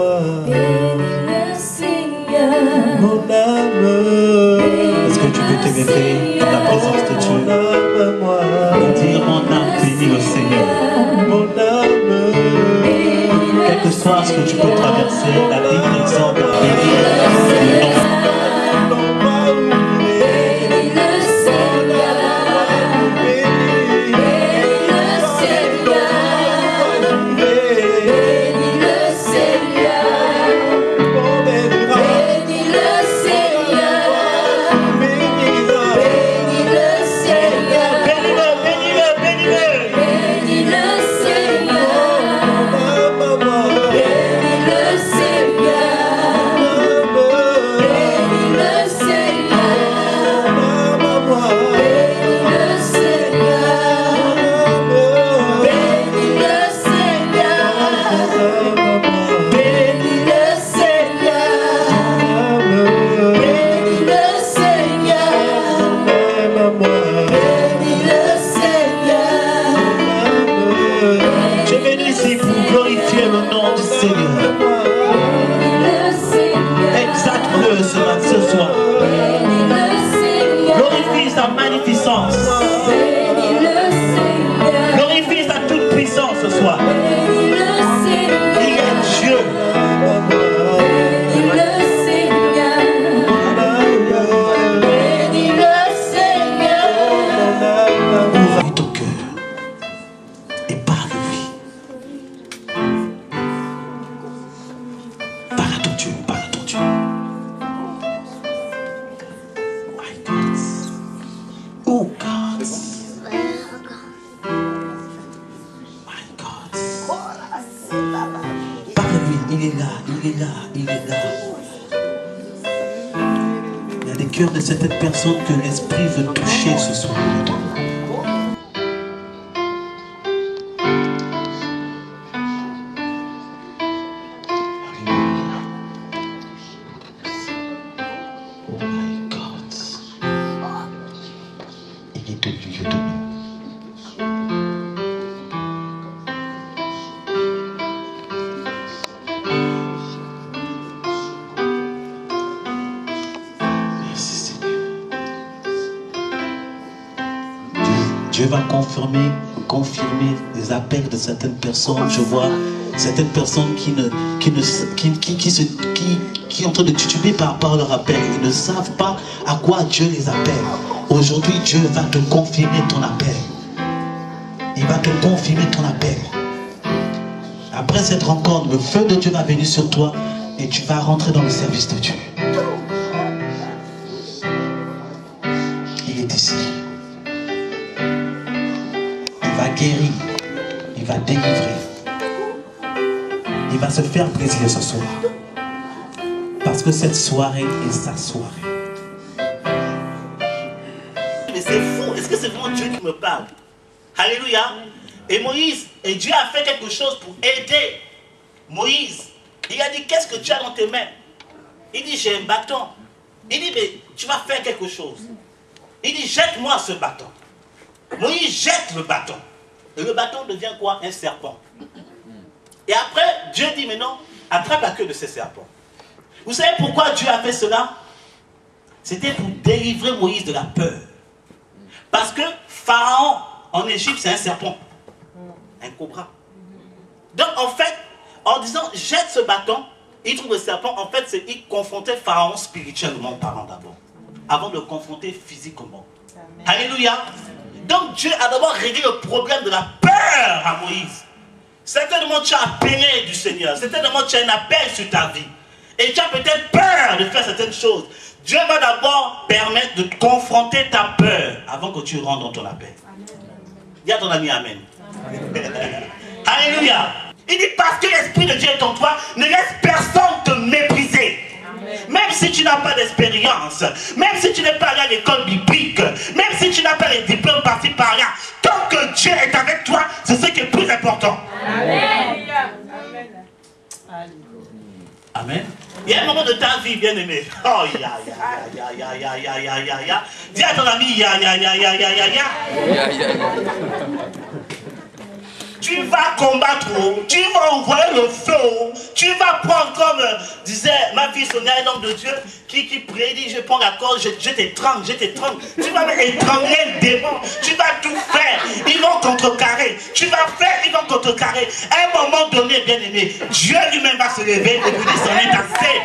Est-ce que tu peux te lever dans la présence de Dieu et dire mon âme bénit le Seigneur? Quel que soit ce que tu peux traverser, la Bible exemple bénit le nom. Que l'Esprit veut toucher ce soir. Oh my God. Il est de Dieu de nous. Dieu va confirmer les appels de certaines personnes. Je vois certaines personnes qui sont en train de tituber par rapport à leur appel. Ils ne savent pas à quoi Dieu les appelle. Aujourd'hui, Dieu va te confirmer ton appel. Il va te confirmer ton appel. Après cette rencontre, le feu de Dieu va venir sur toi et tu vas rentrer dans le service de Dieu. Il est ici. Guérir, il va délivrer, il va se faire plaisir ce soir, parce que cette soirée est sa soirée. Mais c'est fou, est-ce que c'est vraiment Dieu qui me parle? Alléluia. Et Moïse, et Dieu a fait quelque chose pour aider Moïse. Il a dit, qu'est-ce que tu as dans tes mains? Il dit, j'ai un bâton. Il dit, mais tu vas faire quelque chose. Il dit, jette-moi ce bâton. Moïse jette le bâton. Et le bâton devient quoi? Un serpent. Et après, Dieu dit, mais non, attrape la queue de ce serpent. Vous savez pourquoi Dieu a fait cela? C'était pour délivrer Moïse de la peur. Parce que Pharaon, en Égypte, c'est un serpent. Un cobra. Donc, en fait, en disant, jette ce bâton, il trouve le serpent, en fait, il confrontait Pharaon spirituellement parlant d'abord. Avant de le confronter physiquement. Amen. Alléluia. Donc Dieu a d'abord réglé le problème de la peur à Moïse. Certainement tu as appelé du Seigneur. Certainement tu as un appel sur ta vie. Et tu as peut-être peur de faire certaines choses. Dieu va d'abord permettre de confronter ta peur avant que tu rentres dans ton appel. Dis à ton ami Amen. Alléluia. Il dit parce que l'Esprit de Dieu est en toi, ne laisse personne te mépriser. Même si tu n'as pas d'expérience, même si tu n'es pas allé à l'école biblique, même si tu n'as pas les diplômes par-ci par-là, tant que Dieu est avec toi, c'est ce qui est plus important. Amen. Amen. Il y a un moment de ta vie, bien aimé. Oh, ya. Dis à ton ami, ya. Tu vas combattre, tu vas envoyer le feu, tu vas prendre comme disait ma fille Sonia, un homme de Dieu qui prédit, je prends la corde, je t'étrangle, je t'étrangle. Tu vas étrangler le démon, tu vas tout faire, ils vont contrecarrer, tu vas faire, ils vont contrecarrer. À un moment donné, bien aimé, Dieu lui-même va se lever et vous dire, c'en est assez.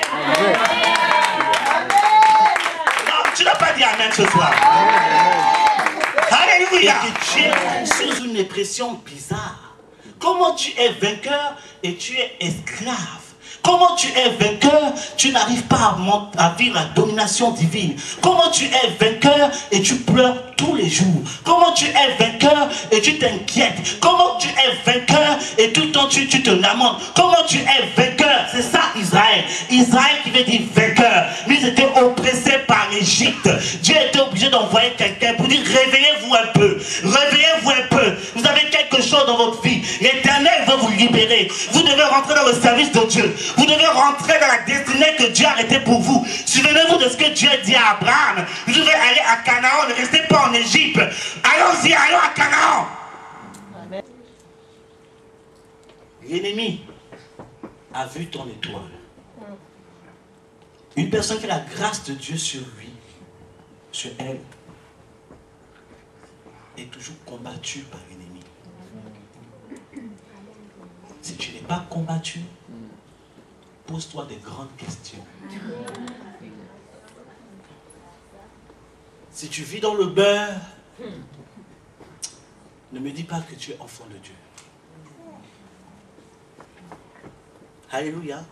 Non, tu n'as pas dit amen ce soir. Alléluia. Tu es sous une pression bizarre. Comment tu es vainqueur et tu es esclave? Comment tu es vainqueur, tu n'arrives pas à vivre la domination divine? Comment tu es vainqueur et tu pleures tous les jours? Comment tu es vainqueur et tu t'inquiètes? Comment tu es vainqueur et tout le temps tu te lamentes? Comment tu es vainqueur? C'est ça Israël. Israël qui veut dire vainqueur. Mais ils étaient oppressés par l'Égypte. Dieu était obligé d'envoyer quelqu'un pour dire réveillez-vous un peu. Réveillez-vous un peu. Vous avez quelque chose dans votre vie. L'Éternel veut vous libérer. Vous devez rentrer dans le service de Dieu. Vous devez rentrer dans la destinée que Dieu a arrêtée pour vous. Souvenez-vous de ce que Dieu dit à Abraham. Vous devez aller à Canaan, ne restez pas en Égypte. Allons-y, allons à Canaan. L'ennemi a vu ton étoile. Une personne qui a la grâce de Dieu sur lui, sur elle, est toujours combattue par l'ennemi. Si tu n'es pas combattu, pose-toi des grandes questions. Si tu vis dans le beurre, ne me dis pas que tu es enfant de Dieu. Alléluia.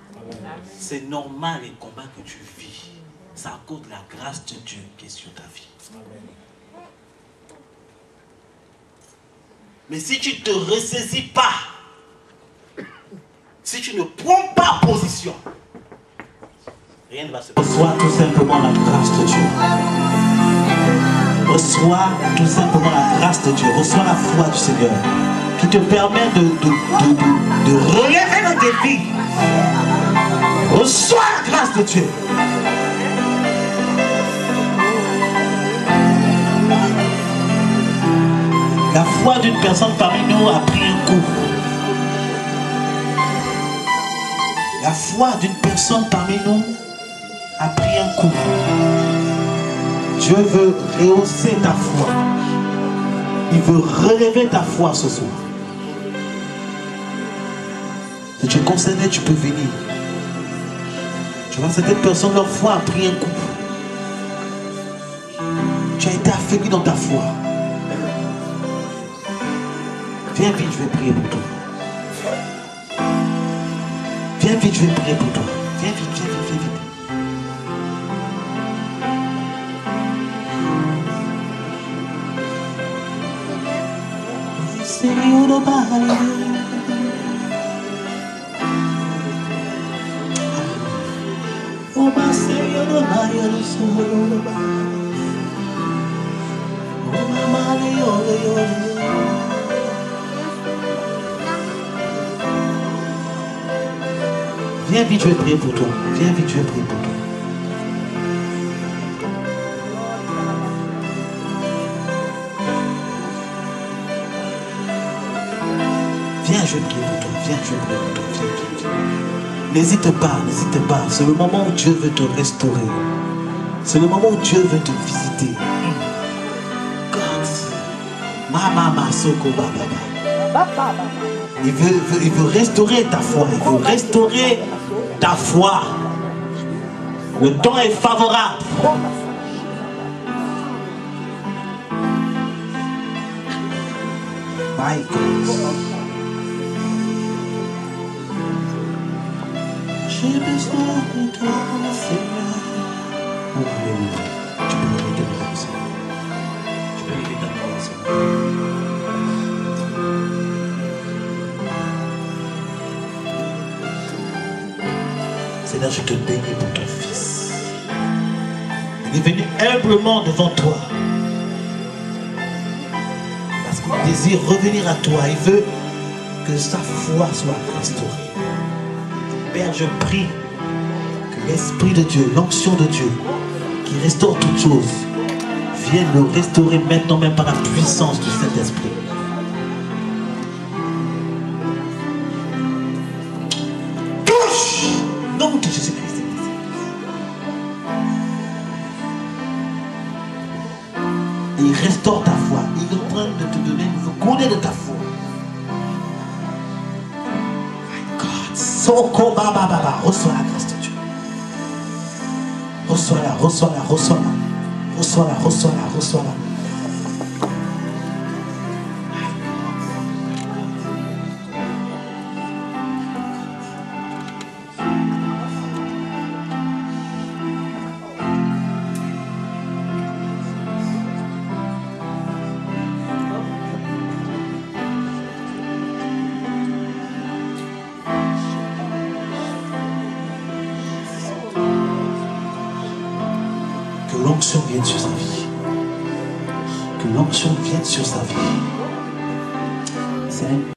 C'est normal les combats que tu vis. C'est à cause de la grâce de Dieu qui est sur ta vie. Mais si tu ne te ressaisis pas, si tu ne prends pas position, rien ne va se passer. Reçois tout simplement la grâce de Dieu. Reçois tout simplement la grâce de Dieu. Reçois la foi du Seigneur qui te permet de relever le défi. Reçois la grâce de Dieu. La foi d'une personne parmi nous a pris un coup. La foi d'une personne parmi nous a pris un coup. Dieu veut rehausser ta foi. Il veut relever ta foi ce soir. Si tu es concerné, tu peux venir. Tu vois, certaines personnes, leur foi a pris un coup. Tu as été affaibli dans ta foi. Viens vite, je vais prier pour toi. Viens vite, je vais prier pour toi. Viens vite, viens vite, viens vite. Viens vite, je vais prier pour toi. Viens vite, je vais prier pour toi. Viens, je vais prier pour toi. Viens, je vais prier pour toi. Viens, viens, viens. N'hésite pas, n'hésite pas. C'est le moment où Dieu veut te restaurer. C'est le moment où Dieu veut te visiter. God. Mama Soko Baba. Il veut restaurer ta foi. Il veut restaurer ta foi. Le temps est favorable. My God. J'ai besoin de toi, Seigneur. Oh, alléluia. Tu peux lever ta main, Seigneur. Tu peux lever ta main, Seigneur. Seigneur, je te bénis pour ton fils. Il est venu humblement devant toi. Parce qu'il désire revenir à toi. Il veut que sa foi soit restaurée. Père, je prie que l'Esprit de Dieu, l'onction de Dieu, qui restaure toutes choses, vienne le restaurer maintenant même par la puissance du Saint-Esprit. Et il restaure ta foi. Il est en train de te donner une goûter de ta foi. My God. Soko baba baba. Reçois la grâce de Dieu. Reçois-la, reçois-la, reçois-la. Reçois-la, reçois-la, reçois-la. Que l'onction vienne sur sa vie. Que l'onction vienne sur sa vie. C'est